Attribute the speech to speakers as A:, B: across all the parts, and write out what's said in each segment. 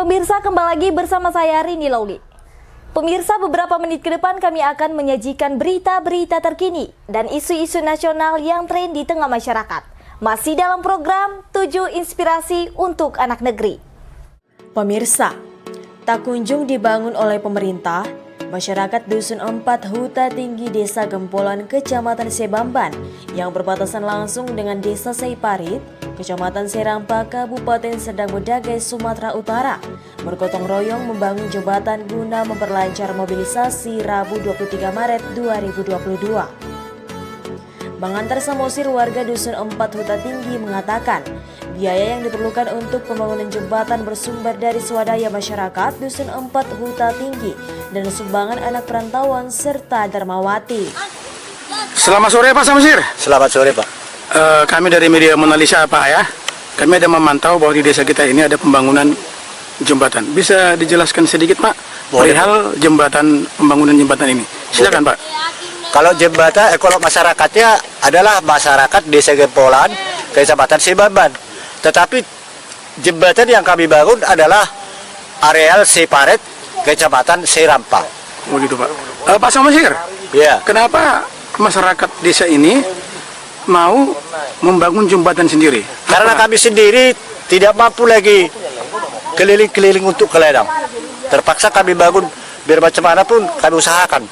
A: Pemirsa, kembali lagi bersama saya Rini Lauli. Pemirsa, beberapa menit ke depan kami akan menyajikan berita-berita terkini dan isu-isu nasional yang tren di tengah masyarakat. Masih dalam program 7 Inspirasi untuk Anak Negeri.
B: Pemirsa, tak kunjung dibangun oleh pemerintah, masyarakat Dusun 4 Huta Tinggi Desa Gempolan, Kecamatan Sebamban yang berbatasan langsung dengan Desa Seiparit, Kecamatan Serampa, Kabupaten Serdang Bedagai, Sumatera Utara, bergotong royong membangun jembatan guna memperlancar mobilisasi Rabu 23 Maret 2022. Bang Antar Samosir, warga Dusun 4 Huta Tinggi, mengatakan biaya yang diperlukan untuk pembangunan jembatan bersumber dari swadaya masyarakat Dusun 4 Huta Tinggi dan sumbangan anak perantauan serta Darmawati.
C: Selamat sore Pak Samosir.
D: Selamat sore Pak.
C: Kami dari media Monalisa Pak ya. Kami ada memantau bahwa di desa kita ini ada pembangunan jembatan. Bisa dijelaskan sedikit Pak perihal jembatan, pembangunan jembatan ini? Silakan Pak.
D: Kalau jembatan, kalau masyarakatnya adalah masyarakat Desa Gempolan, Kecamatan Sebamban. Tetapi jembatan yang kami bangun adalah areal Seiparit, Kecamatan Serampa.
C: Oh gitu Pak. Pak Samosir,
D: Ya.
C: kenapa masyarakat desa ini mau membangun jembatan sendiri?
D: Karena kami sendiri tidak mampu lagi keliling-keliling untuk ke ladang. Terpaksa kami bangun, biar macam mana pun kami usahakan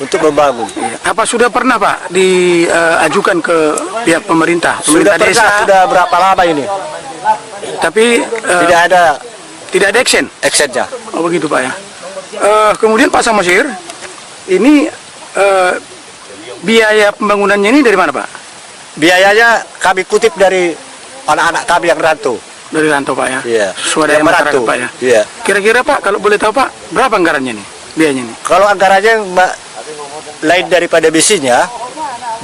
D: untuk membangun.
C: Apa sudah pernah Pak diajukan ke pihak pemerintah?
D: Sudah
C: Pemerintah desa,
D: pernah, sudah berapa lama ini?
C: tapi tidak ada actionnya. Oh begitu Pak ya. Kemudian Pak Samosir, ini biaya pembangunannya ini dari mana Pak?
D: Biayanya kami kutip dari anak-anak kami yang rantau.
C: Dari rantau Pak ya?
D: Iya.
C: Swadaya
D: Yang
C: masyarakat
D: merantau.
C: Pak ya?
D: Iya.
C: Kira-kira Pak, kalau boleh tahu Pak, berapa anggarannya nih? Biayanya nih?
D: Kalau anggarannya lain daripada bisinya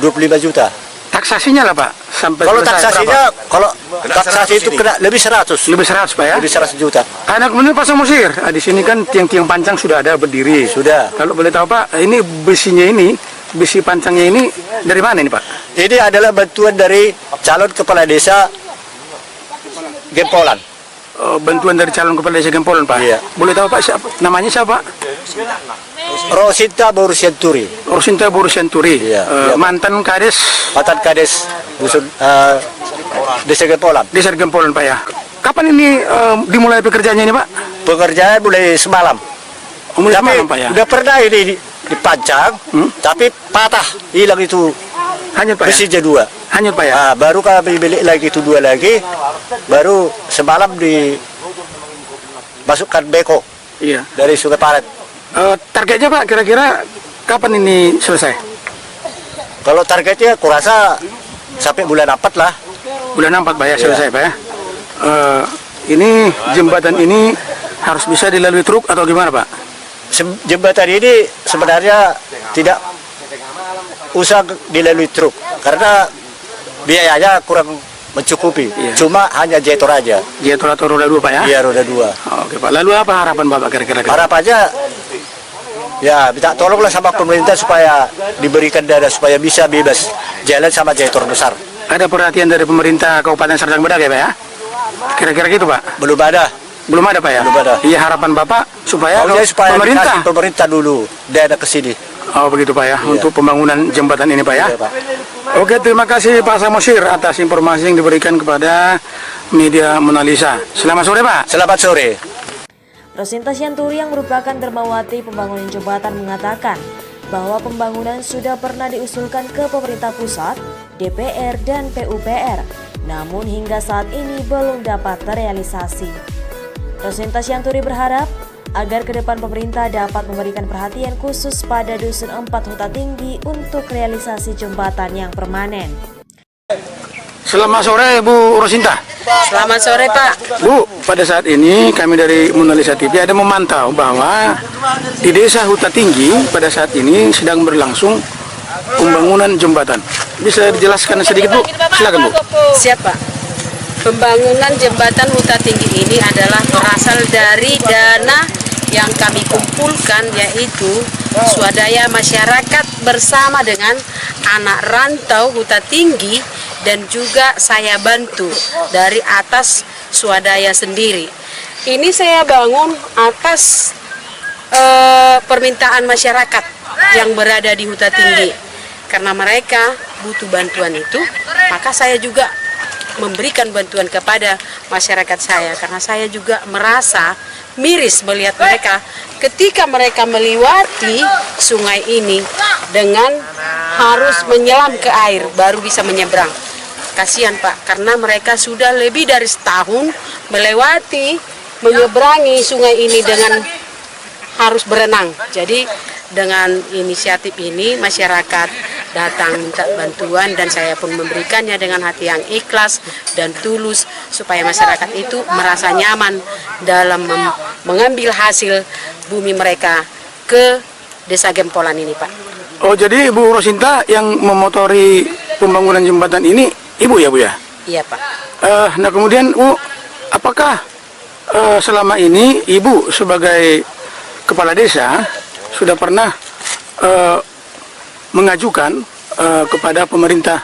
D: 25 juta.
C: Taksasinya lah Pak, sampai
D: Kalau
C: selesai
D: taksasinya,
C: berapa?
D: kalau taksasi itu kena lebih 100.
C: Lebih 100 Pak ya?
D: Lebih 100 juta.
C: Karena kemudian Pak Samosir, di sini kan tiang-tiang pancang sudah ada berdiri.
D: Sudah.
C: Kalau boleh tahu Pak, ini besinya ini, besi pancangnya ini dari mana ini Pak?
D: Ini adalah bantuan dari calon kepala desa Gempolan.
C: Bantuan dari calon kepala desa Gempolan Pak?
D: Iya.
C: Boleh tahu Pak, namanya siapa?
D: Rosinta Borusianturi,
C: Rosinta Borusianturi,
D: Iya.
C: mantan kades
D: Mantan Kades Dusun Desa Gempolan.
C: desa Gempolan Pak ya. Kapan ini dimulai pekerjaannya ini Pak?
D: Pengerjaan mulai semalam.
C: Mulai
D: Tapi
C: semalam Pak ya?
D: udah pernah ini dipancang, tapi patah, hilang itu
C: Hanyut Pak ya?
D: besinya 2.
C: Hanyut Pak ya?
D: Nah, baru kami beli lagi itu 2 lagi, baru semalam dimasukkan beko
C: Iya.
D: dari Sungai Paret.
C: Targetnya Pak, kira-kira kapan ini selesai?
D: Kalau targetnya kurasa sampai bulan 4 lah.
C: Bulan 4 Pak ya,
D: Iya.
C: selesai Pak ya? Ini jembatan ini harus bisa dilalui truk atau gimana Pak?
D: Jembatan ini sebenarnya tidak usah dilalui truk karena biayanya kurang mencukupi.
C: Iya.
D: Cuma hanya jetor aja.
C: Jetor atau roda 2 Pak ya?
D: Iya, roda 2.
C: Oke Pak, lalu apa harapan Bapak kira-kira?
D: Harapannya ya minta tolonglah sama pemerintah supaya diberikan dana supaya bisa bebas jalan sama jetor besar.
C: Ada perhatian dari pemerintah Kabupaten Serdang Bedagai Pak ya? Kira-kira gitu Pak?
D: Belum ada.
C: Belum ada Pak ya?
D: Belum ada.
C: Iya, harapan Bapak supaya,
D: Maunya supaya
C: pemerintah.
D: dikasih pemerintah dulu dana ke sini.
C: Oh begitu Pak ya,
D: Iya.
C: untuk pembangunan jembatan ini Pak ya?
D: Iya, Pak.
C: Oke, terima kasih Pak Samosir atas informasi yang diberikan kepada media Monalisa. Selamat sore Pak.
D: Selamat sore.
B: Rosinta Sianturi yang merupakan Darmawati pembangunan jembatan mengatakan bahwa pembangunan sudah pernah diusulkan ke pemerintah pusat, DPR, dan PUPR, namun hingga saat ini belum dapat terrealisasi. Rosinta Sianturi berharap agar ke depan pemerintah dapat memberikan perhatian khusus pada Dusun 4 Huta Tinggi untuk realisasi jembatan yang permanen.
C: Selamat sore Bu Rosinta.
E: Selamat sore Pak.
C: Bu, pada saat ini kami dari Monalisa TV ada memantau bahwa di Desa Huta Tinggi pada saat ini sedang berlangsung pembangunan jembatan. Bisa dijelaskan sedikit Bu? Silakan Bu.
E: Siap Pak. Pembangunan jembatan Huta Tinggi ini adalah berasal dari dana yang kami kumpulkan, yaitu swadaya masyarakat bersama dengan anak rantau Huta Tinggi dan juga saya bantu dari atas swadaya sendiri. Ini saya bangun atas permintaan masyarakat yang berada di Huta Tinggi. Karena mereka butuh bantuan itu, maka saya juga memberikan bantuan kepada masyarakat saya. Karena saya juga merasa miris melihat mereka ketika mereka melewati sungai ini dengan harus menyelam ke air baru bisa menyeberang. Kasihan Pak, karena mereka sudah lebih dari setahun menyeberangi sungai ini dengan harus berenang. Jadi dengan inisiatif ini masyarakat datang minta bantuan dan saya pun memberikannya dengan hati yang ikhlas dan tulus supaya masyarakat itu merasa nyaman dalam mengambil hasil bumi mereka ke Desa Gempolan ini, Pak.
C: Oh, jadi Bu Rosinta yang memotori pembangunan jembatan ini Ibu ya, Bu ya?
E: Iya, Pak.
C: Nah kemudian Bu, apakah selama ini Ibu sebagai kepala desa sudah pernah mengajukan kepada pemerintah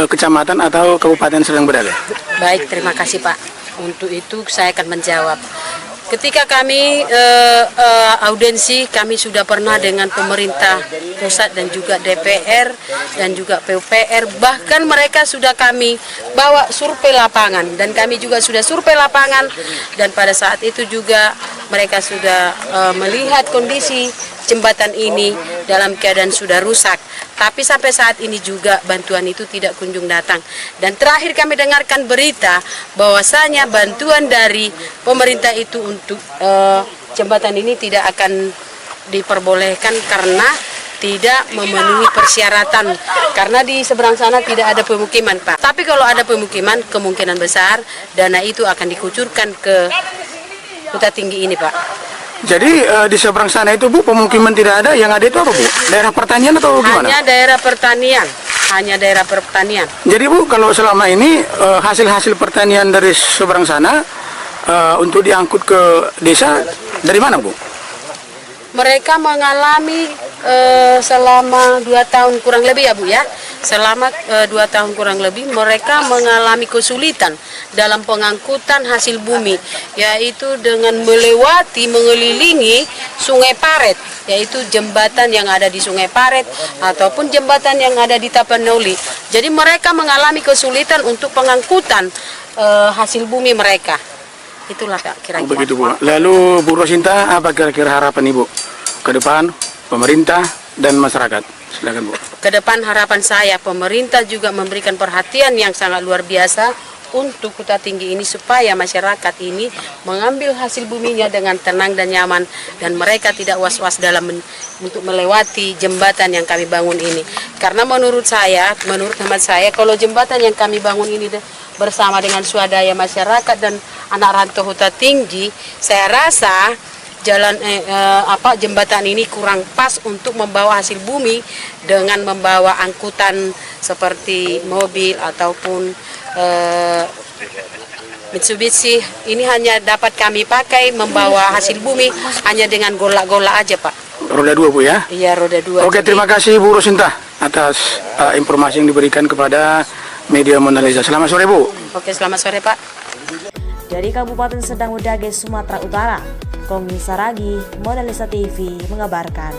C: kecamatan atau kabupaten Serdang Bedagai?
E: Baik, terima kasih Pak. Untuk itu saya akan menjawab. Ketika kami audensi, kami sudah pernah dengan pemerintah pusat dan juga DPR dan juga PUPR. Bahkan mereka sudah kami bawa survei lapangan dan kami juga sudah survei lapangan. Dan pada saat itu juga mereka sudah melihat kondisi jembatan ini dalam keadaan sudah rusak. Tapi sampai saat ini juga bantuan itu tidak kunjung datang. Dan terakhir kami dengarkan berita bahwasanya bantuan dari pemerintah itu untuk jembatan ini tidak akan diperbolehkan karena tidak memenuhi persyaratan. Karena di seberang sana tidak ada pemukiman, Pak. Tapi kalau ada pemukiman, kemungkinan besar dana itu akan dikucurkan ke Huta Tinggi ini, Pak.
C: Jadi di seberang sana itu Bu, pemukiman tidak ada, yang ada itu apa Bu? Daerah pertanian atau gimana?
E: Hanya daerah pertanian, hanya daerah pertanian.
C: Jadi Bu, kalau selama ini hasil-hasil pertanian dari seberang sana untuk diangkut ke desa, dari mana Bu?
E: Mereka mengalami selama 2 tahun kurang lebih ya Bu ya. Selama 2 tahun kurang lebih mereka mengalami kesulitan dalam pengangkutan hasil bumi, yaitu dengan mengelilingi Sungai Paret, yaitu jembatan yang ada di Sungai Paret ataupun jembatan yang ada di Tapanuli. Jadi mereka mengalami kesulitan untuk pengangkutan hasil bumi mereka. Itulah kira-kira.
C: Begitu Bu. Lalu Bu Rosinta, apa kira-kira harapan Ibu ke depan pemerintah dan masyarakat? Silakan Bu.
E: Ke depan harapan saya pemerintah juga memberikan perhatian yang sangat luar biasa untuk Huta Tinggi ini supaya masyarakat ini mengambil hasil buminya dengan tenang dan nyaman dan mereka tidak was-was dalam untuk melewati jembatan yang kami bangun ini. Karena menurut hemat saya, kalau jembatan yang kami bangun ini bersama dengan swadaya masyarakat dan anak rantau Huta Tinggi, saya rasa jembatan ini kurang pas untuk membawa hasil bumi dengan membawa angkutan seperti mobil ataupun Mitsubishi. Ini hanya dapat kami pakai membawa hasil bumi hanya dengan golak-golak aja Pak.
C: Roda 2 Bu ya?
E: Iya, roda 2.
C: Oke, terima kasih Bu Rosinta atas informasi yang diberikan kepada media Mona Lisa. Selamat sore Bu.
E: Oke, selamat sore Pak.
B: Dari Kabupaten Serdang Bedagai, Sumatera Utara, Kongni Saragi, Mona Lisa TV mengabarkan.